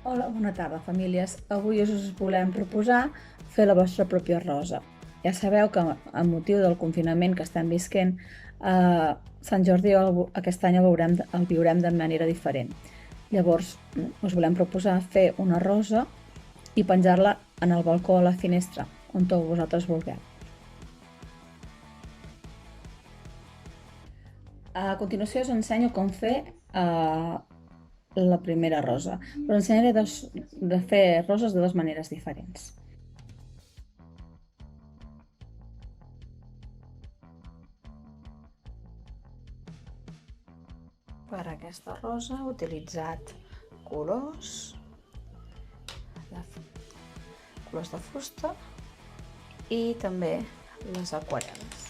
Hola, bona tarda, famílies. Avui us volem proposar fer la vostra pròpia rosa. Ja sabeu que amb motiu del confinament que estem visquent, Sant Jordi aquest any el viurem de manera diferent. Llavors, us volem proposar fer una rosa i penjar-la en el balcó o a la finestra, on tots vosaltres vulgueu. A continuació us ensenyo com fer la primera rosa. Us ensenyaré de fer roses de dues maneres diferents. Per a aquesta rosa he utilitzat colors de fusta i també les aquarel·les.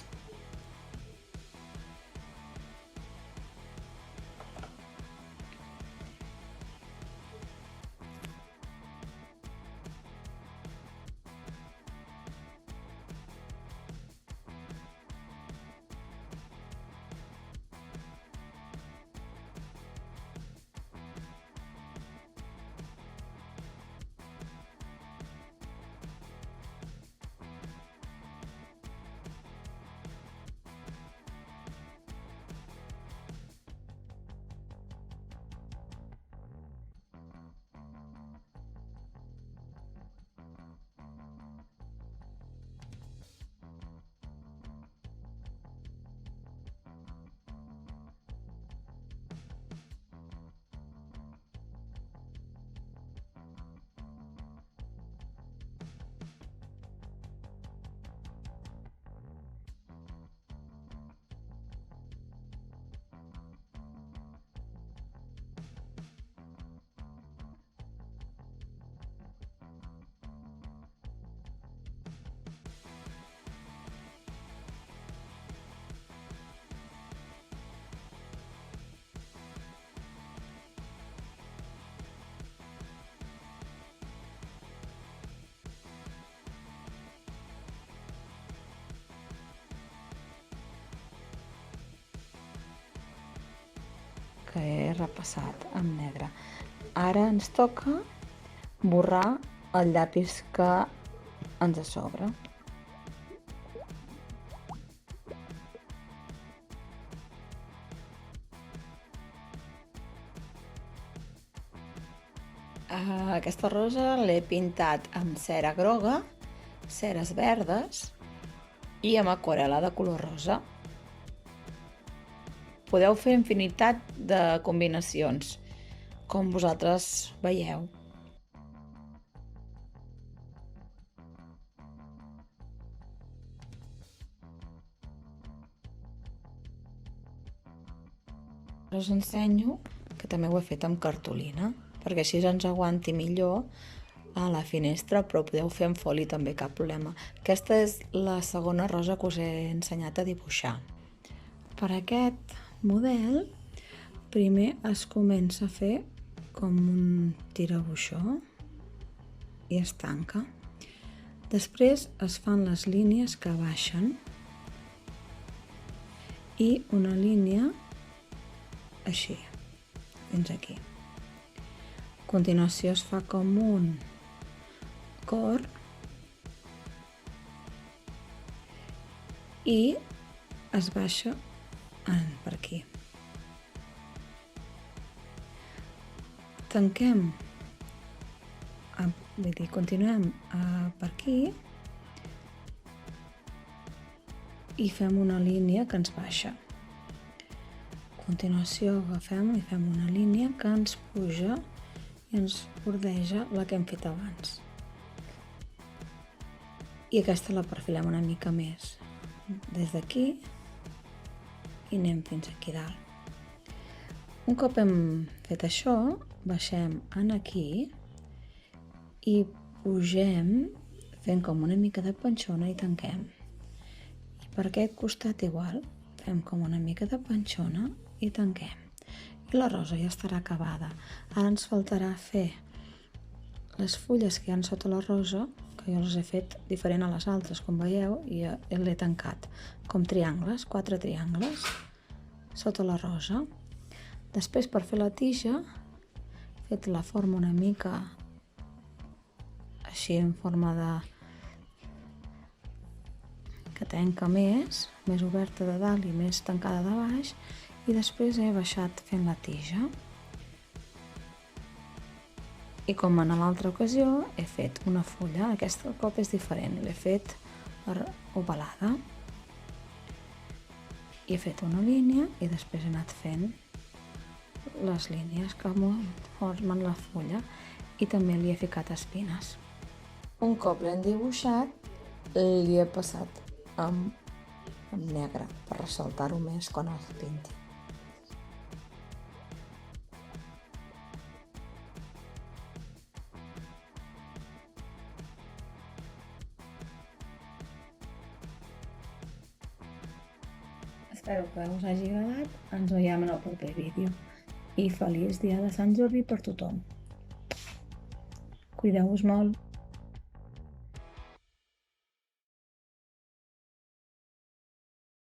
Que he repassat amb negre. Ara ens toca borrar el llapis que ens sobra. Aquesta rosa l'he pintat amb cera groga, ceres verdes i amb aquarel·la de color rosa. Podeu fer infinitat de combinacions, com vosaltres veieu. Us ensenyo que també ho he fet amb cartolina, perquè així ens aguanti millor a la finestra, però podeu fer amb foli també, cap problema. Aquesta és la segona rosa que us he ensenyat a dibuixar. Per aquest model, primer es comença a fer com un tirabuixó i es tanca. Després es fan les línies que baixen i una línia així, fins aquí. A continuació es fa com un cor i es baixa per aquí. Tanquem, continuem per aquí i fem una línia que ens baixa. A continuació agafem i fem una línia que ens puja i ens bordeja la que hem fet abans. I aquesta la perfilem una mica més des d'aquí i anem fins aquí dalt. Un cop hem fet això, baixem aquí i pugem fent com una mica de panxona i tanquem. I per aquest costat igual, fem com una mica de panxona i tanquem. I la rosa ja estarà acabada. Ara ens faltarà fer les fulles que hi ha sota la rosa, que jo les he fet diferent a les altres, com veieu, i l'he tancat com triangles, 4 triangles sota la rosa. Després, per fer la tija, fet la forma una mica així en forma de que tanca més oberta de dalt i més tancada de baix, i després he baixat fent la tija. I com en l'altra ocasió he fet una fulla, aquest cop és diferent, l'he fet ovalada. I he fet una línia i després he anat fent les línies que formen la fulla i també li he ficat espines. Un cop l'hem dibuixat, li he passat amb negre per ressaltar-ho més quan el pinti. Espero que us hagi agradat, ens veiem en el proper vídeo i feliç dia de Sant Jordi per tothom. Cuideu-vos molt!